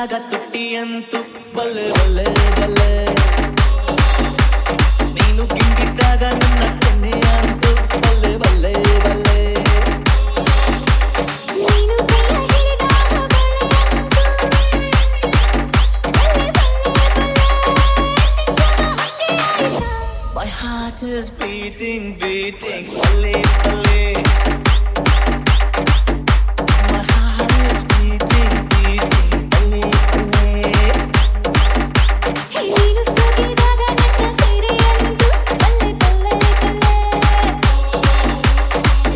ಕೊಟ್ಟಾಗ ತುಟ್ಟಿಯಂತೂ ಬಲ್ಲೆ ಬಲ್ಲೆ ಬಲ್ಲೆ. ನೀನು ಕಿಂಡಿದ್ದಾಗ ನನ್ನ ಕೆನ್ನೆಯಂತೂ ಬಲ್ಲೆ ಬಲ್ಲೆ ಬಲ್ಲೆ. My heart is beating, beating, balle, balle. My heart is beating, beating, balle, balle. ನೀನು ಸೋಕಿದಾಗ ನನ್ನ ಸೀರೆಯಂತೂ ಬಲ್ಲೆ ಬಲ್ಲೆ ಬಲ್ಲೆ.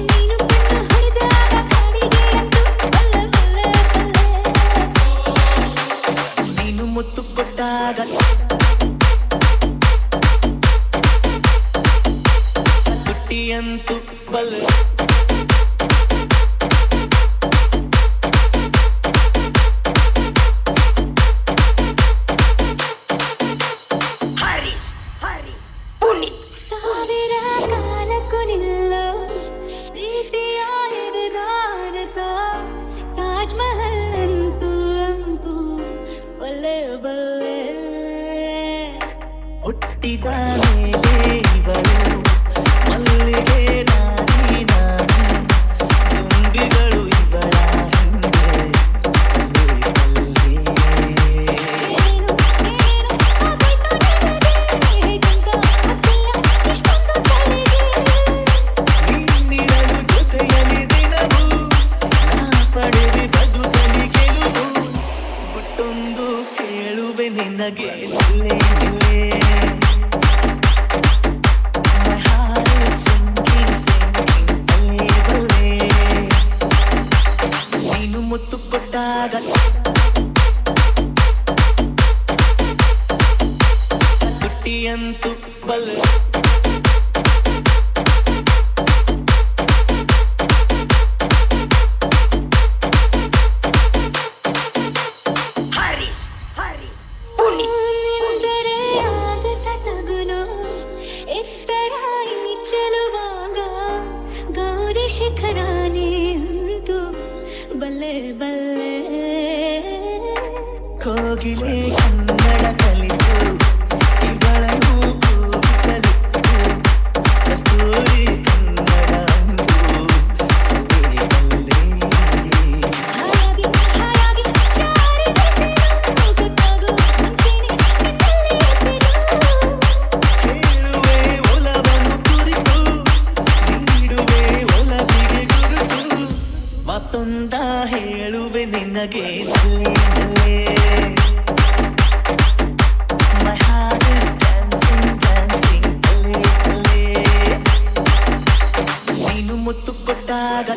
ನೀನು ಕಣ್ಣು ಹೊಡೆದಾಗ ಕಾಡಿಗೆಯಂತೂ ಬಲ್ಲೆ ಬಲ್ಲೆ ಬಲ್ಲೆ. ನೀನು ಮುತ್ತು ಕೊಟ್ಟಾಗ ತುಟ್ಟಿಯಂತೂ ಬಲ್ಲೆ. ಸಾವಿರ ಕಾಲಕ್ಕೂ ನಿಲ್ಲೋ ಪ್ರೀತಿಯ ಹಿರಿದಾರಸ ತಾಜ್ ಮಹಲ್ ಅಂತೂ ಅಂತೂ ಬಲ್ಲೆ ಬಲ್ಲೆ. ಹುಟ್ಟಿದ ಮೇಲೆ ಇವಳು ಮಲ್ಲಿಗೆ ರಾಣಿ ನಾನು, ದುಂಬಿಗಳು ಇವಳ ಹಿಂದೆ ಬಲ್ಲೆ ಬಲ್ಲೆ. ಏನು ಏನು ಆಗೋಯ್ತು ನಿನಗೆ ಗಂಗ ಅತ್ತಿಯ ಇಷ್ಟೊಂದು ಸಲಿಗೆ. ನೀನಿರಲು ಜೊತೆಯಲ್ಲಿ ದಿನವೂ ನಾ ಪಡೆದೆ ಬದುಕಲಿ ಗೆಲುವು. ಗುಟ್ಟೊಂದು ಕೇಳುವೆ ನಿನಗೆ ನಿಲ್ಲೆ ನಿಲ್ಲೆ. My heart is sinking, sinking, ಬಲ್ಲೆ ಬಲ್ಲೆ. ನೀನು ಮುತ್ತು ಕೊಟ್ಟಾಗ ತುಟ್ಟಿಯಂತೂ ಬಲ್ಲೆ. ನಿಂದರೆ ಆದ ಸತಗುನು ಎತ್ತರ ಈ ಚೆಲುವಾಗ ಗೌರಿ ಶಿಖರಾನೇ ಅಂತೂ ಬಲ್ಲೆ ಬಲ್ಲೆ. ಕೋಗಿಲೆ ಕನ್ನಡ ಕಲಿತು ಇವಳನ್ನು ಕೂಗಿ ಕಲಿತು ಕಸ್ತೂರಿ ಕನ್ನಡ ಅಂದು ಬಲ್ಲೆ ಬಲ್ಲೆ. ಹಾಯಾಗಿ ಹಾಯಾಗಿ ಜಾರಿ ಬರ್ತೀನೋ ಗೊತ್ತಾಗೋ ಮುಂಚೆನೆ ನಿನ್ನಲ್ಲಿ ಎತ್ತಿರೋ. ಹೇಳುವೆ ಒಲವನ್ನು ಕುರಿತು ನೀಡುವೆ ಒಲವಿಗೆ ಗುರುತು. ಮತ್ತೊಂದ ಹೇಳುವೆ ನಿನಗೆ ನಲ್ಲೆ ನಲ್ಲೆ. My heart is dancing, dancing, ಬಲ್ಲೆ ಬಲ್ಲೆ. ನೀನು ಮುತ್ತು ಕೊಟ್ಟಾಗ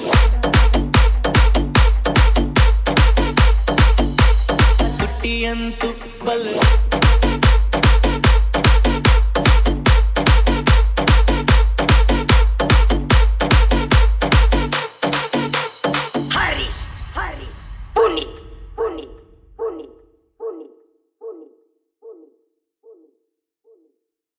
ತುಟ್ಟಿಯಂತೂ ಬಲ್ಲೆ.